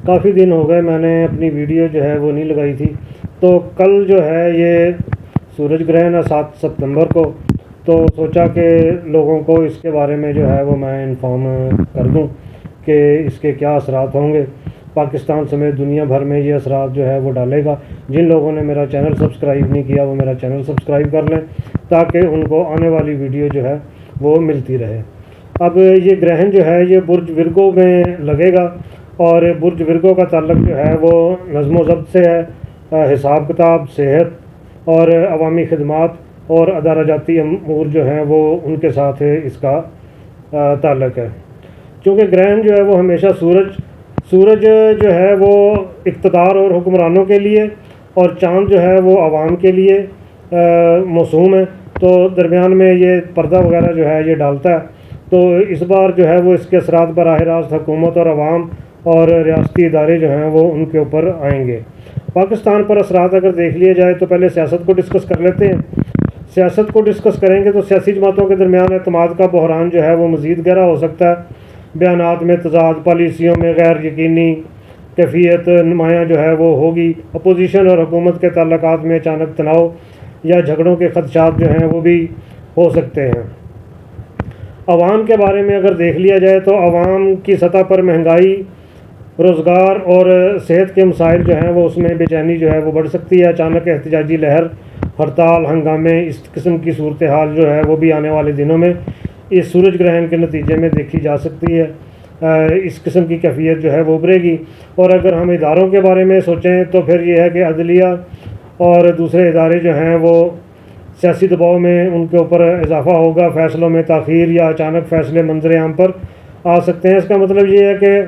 کافی دن ہو گئے میں نے اپنی ویڈیو جو ہے وہ نہیں لگائی تھی، تو کل جو ہے یہ سورج گرہن ہے 7 ستمبر کو، تو سوچا کہ لوگوں کو اس کے بارے میں جو ہے وہ میں انفارم کر دوں کہ اس کے کیا اثرات ہوں گے۔ پاکستان سمیت دنیا بھر میں یہ اثرات جو ہے وہ ڈالے گا۔ جن لوگوں نے میرا چینل سبسکرائب نہیں کیا وہ میرا چینل سبسکرائب کر لیں تاکہ ان کو آنے والی ویڈیو جو ہے وہ ملتی رہے۔ اب یہ گرہن جو ہے یہ برج ورگو میں لگے گا، اور برج ورگو کا تعلق جو ہے وہ نظم و ضبط سے ہے، حساب کتاب، صحت اور عوامی خدمات اور ادارہ جاتی امور جو ہیں وہ ان کے ساتھ اس کا تعلق ہے۔ چونکہ گرہن جو ہے وہ ہمیشہ سورج جو ہے وہ اقتدار اور حکمرانوں کے لیے، اور چاند جو ہے وہ عوام کے لیے موسوم ہے، تو درمیان میں یہ پردہ وغیرہ جو ہے یہ ڈالتا ہے۔ تو اس بار جو ہے وہ اس کے اثرات براہ راست حکومت اور عوام اور ریاستی ادارے جو ہیں وہ ان کے اوپر آئیں گے۔ پاکستان پر اثرات اگر دیکھ لیا جائے تو پہلے سیاست کو ڈسکس کر لیتے ہیں۔ سیاست کو ڈسکس کریں گے تو سیاسی جماعتوں کے درمیان اعتماد کا بحران جو ہے وہ مزید گہرا ہو سکتا ہے۔ بیانات میں تضاد، پالیسیوں میں غیر یقینی کیفیت نمایاں جو ہے وہ ہوگی۔ اپوزیشن اور حکومت کے تعلقات میں اچانک تناؤ یا جھگڑوں کے خدشات جو ہیں وہ بھی ہو سکتے ہیں۔ عوام کے بارے میں اگر دیکھ لیا جائے تو عوام کی سطح پر مہنگائی، روزگار اور صحت کے مسائل جو ہیں وہ اس میں بے چینی جو ہے وہ بڑھ سکتی ہے۔ اچانک احتجاجی لہر، ہڑتال، ہنگامے، اس قسم کی صورتحال جو ہے وہ بھی آنے والے دنوں میں اس سورج گرہن کے نتیجے میں دیکھی جا سکتی ہے۔ اس قسم کی کیفیت جو ہے وہ ابھرے گی۔ اور اگر ہم اداروں کے بارے میں سوچیں تو پھر یہ ہے کہ عدلیہ اور دوسرے ادارے جو ہیں وہ سیاسی دباؤ میں ان کے اوپر اضافہ ہوگا۔ فیصلوں میں تاخیر یا اچانک فیصلے منظر عام پر آ سکتے ہیں۔ اس کا مطلب یہ ہے کہ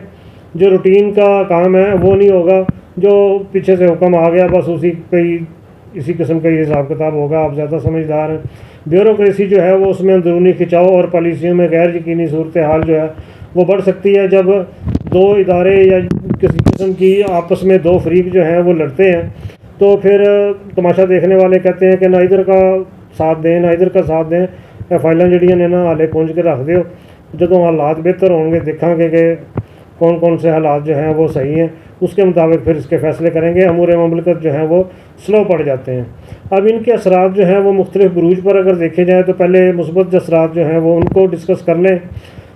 جو روٹین کا کام ہے وہ نہیں ہوگا، جو پیچھے سے حکم آ گیا بس اسی قسم کا یہ حساب کتاب ہوگا۔ آپ زیادہ سمجھدار ہیں۔ بیوروکریسی جو ہے وہ اس میں اندرونی کھچاؤ اور پالیسیوں میں غیر یقینی صورتحال جو ہے وہ بڑھ سکتی ہے۔ جب دو ادارے یا کسی قسم کی آپس میں دو فریق جو ہیں وہ لڑتے ہیں تو پھر تماشا دیکھنے والے کہتے ہیں کہ نہ ادھر کا ساتھ دیں نہ ادھر کا ساتھ دیں، فائلاں جڑیاں نے نا ہالے پونج کے رکھ دیو، جدوں حالات بہتر ہوں گے دیکھاں گے کہ کون کون سے حالات جو ہیں وہ صحیح ہیں، اس کے مطابق پھر اس کے فیصلے کریں گے۔ امور مملکت جو ہیں وہ سلو پڑ جاتے ہیں۔ اب ان کے اثرات جو ہیں وہ مختلف بروج پر اگر دیکھے جائیں تو پہلے مثبت اثرات جو ہیں وہ ان کو ڈسکس کر لیں۔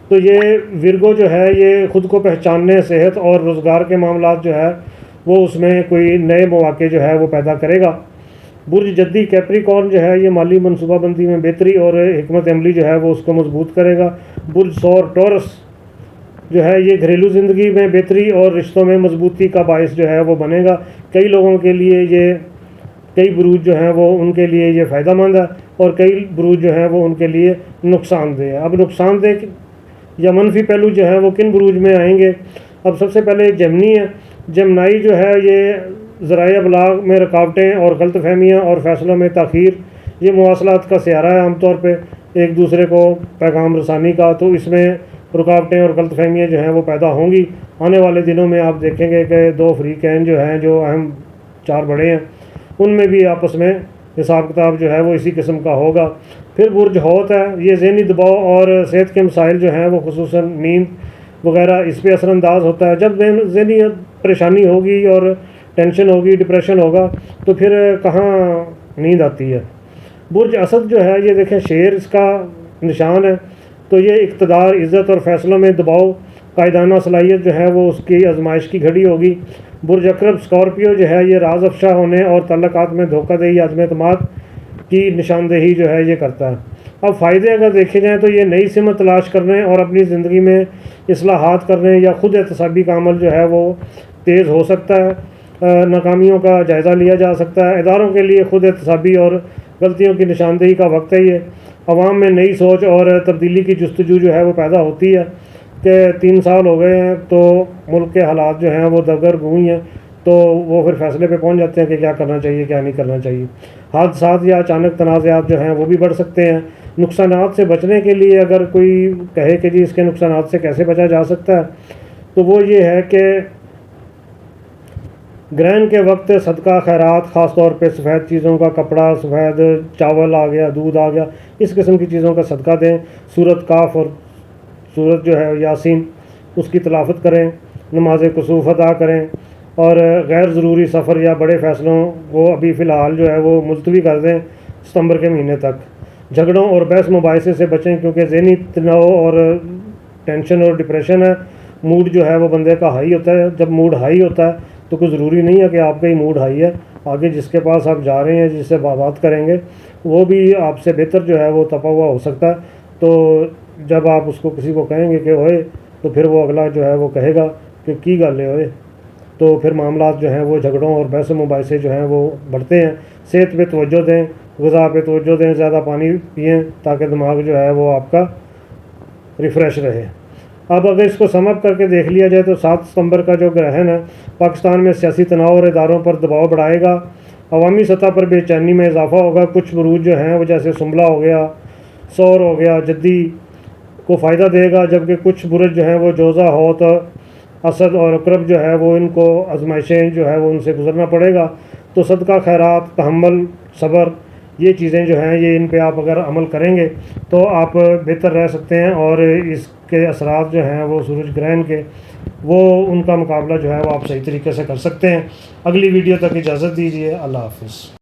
تو یہ ورگو جو ہے یہ خود کو پہچاننے، صحت اور روزگار کے معاملات جو ہے وہ اس میں کوئی نئے مواقع جو ہے وہ پیدا کرے گا۔ برج جدی کیپریکارن جو ہے یہ مالی منصوبہ بندی میں بہتری اور حکمت عملی جو ہے وہ اس کو مضبوط کرے گا۔ برج سور ٹورس جو ہے یہ گھریلو زندگی میں بہتری اور رشتوں میں مضبوطی کا باعث جو ہے وہ بنے گا۔ کئی لوگوں کے لیے کئی بروج جو ہیں وہ ان کے لیے یہ فائدہ مند ہے، اور کئی بروج جو ہیں وہ ان کے لیے نقصان دہ ہے۔ اب نقصان دہ یا منفی پہلو جو ہیں وہ کن بروج میں آئیں گے؟ اب سب سے پہلے جیمنی ہے۔ جیمنائی جو ہے یہ ذرائع ابلاغ میں رکاوٹیں اور غلط فہمیاں اور فیصلوں میں تاخیر، یہ مواصلات کا سیارہ ہے عام طور پہ ایک دوسرے کو پیغام رسانی کا، تو اس میں رکاوٹیں اور غلط فہمیاں جو ہیں وہ پیدا ہوں گی۔ آنے والے دنوں میں آپ دیکھیں گے کہ دو فریقین جو ہیں جو اہم 4 بڑے ہیں ان میں بھی آپس میں حساب کتاب جو ہے وہ اسی قسم کا ہوگا۔ پھر برج ہوت ہے، یہ ذہنی دباؤ اور صحت کے مسائل جو ہیں وہ خصوصاً نیند وغیرہ اس پہ اثر انداز ہوتا ہے۔ جب ذہنی پریشانی ہوگی اور ٹینشن ہوگی، ڈپریشن ہوگا، تو پھر کہاں نیند آتی ہے۔ برج اسد جو ہے یہ دیکھیں شیر اس کا نشان ہے، تو یہ اقتدار، عزت اور فیصلوں میں دباؤ، قائدانہ صلاحیت جو ہے وہ اس کی آزمائش کی گھڑی ہوگی۔ برج عقرب اسکارپیو جو ہے یہ راز افشا ہونے اور تعلقات میں دھوکہ دہی، عدم اعتماد کی نشاندہی جو ہے یہ کرتا ہے۔ اب فائدے اگر دیکھے جائیں تو یہ نئی سمت تلاش کرنے اور اپنی زندگی میں اصلاحات کرنے یا خود احتسابی کا عمل جو ہے وہ تیز ہو سکتا ہے۔ ناکامیوں کا جائزہ لیا جا سکتا ہے۔ اداروں کے لیے خود احتسابی اور غلطیوں کی نشاندہی کا وقت ہے یہ۔ عوام میں نئی سوچ اور تبدیلی کی جستجو جو ہے وہ پیدا ہوتی ہے کہ 3 سال ہو گئے ہیں تو ملک کے حالات جو ہیں وہ دگرگوئی ہیں، تو وہ پھر فیصلے پہ پہنچ جاتے ہیں کہ کیا کرنا چاہیے کیا نہیں کرنا چاہیے۔ حادثات یا اچانک تنازعات جو ہیں وہ بھی بڑھ سکتے ہیں۔ نقصانات سے بچنے کے لیے اگر کوئی کہے کہ جی اس کے نقصانات سے کیسے بچا جا سکتا ہے، تو وہ یہ ہے کہ گرہن کے وقت صدقہ خیرات، خاص طور پہ سفید چیزوں کا کپڑا، سفید چاول آ گیا، دودھ آ گیا، اس قسم کی چیزوں کا صدقہ دیں۔ سورت کاف اور سورت جو ہے یاسین اس کی تلاوت کریں۔ نماز کسوف ادا کریں، اور غیر ضروری سفر یا بڑے فیصلوں کو ابھی فی الحال جو ہے وہ ملتوی کر دیں ستمبر کے مہینے تک۔ جھگڑوں اور بحث مباحثے سے بچیں، کیونکہ ذہنی تناؤ اور ٹینشن اور ڈپریشن ہے، موڈ جو ہے وہ بندے کا ہائی ہوتا ہے۔ جب موڈ ہائی ہوتا ہے تو کوئی ضروری نہیں ہے کہ آپ کا ہی موڈ ہائی ہے، آگے جس کے پاس آپ جا رہے ہیں، جس سے بات کریں گے، وہ بھی آپ سے بہتر جو ہے وہ تپا ہوا ہو سکتا ہے۔ تو جب آپ اس کو کسی کو کہیں گے کہ ہوئے، تو پھر وہ اگلا جو ہے وہ کہے گا کہ کی گل ہے ہوئے، تو پھر معاملات جو ہیں وہ جھگڑوں اور بحث مباحثے جو ہیں وہ بڑھتے ہیں۔ صحت پہ توجہ دیں، غذا پہ توجہ دیں، زیادہ پانی پئیں تاکہ دماغ جو ہے وہ آپ کا ریفریش رہے۔ اب اگر اس کو سم اپ کر کے دیکھ لیا جائے تو 7 ستمبر کا جو گرہن ہے پاکستان میں سیاسی تناؤ اور اداروں پر دباؤ بڑھائے گا، عوامی سطح پر بے چینی میں اضافہ ہوگا۔ کچھ بروج جو ہیں وہ جیسے سنبلہ ہو گیا، سور ہو گیا، جدی کو فائدہ دے گا، جبکہ کچھ برج جو ہیں وہ جوزہ، ہوت، اسد اور عقرب جو ہے وہ ان کو آزمائشیں جو ہے وہ ان سے گزرنا پڑے گا۔ تو صدقہ، خیرات، تحمل، صبر، یہ چیزیں جو ہیں یہ ان پہ آپ اگر عمل کریں گے تو آپ بہتر رہ سکتے ہیں، اور اس کے اثرات جو ہیں وہ سورج گرہن کے، وہ ان کا مقابلہ جو ہے وہ آپ صحیح طریقے سے کر سکتے ہیں۔ اگلی ویڈیو تک اجازت دیجیے، اللہ حافظ۔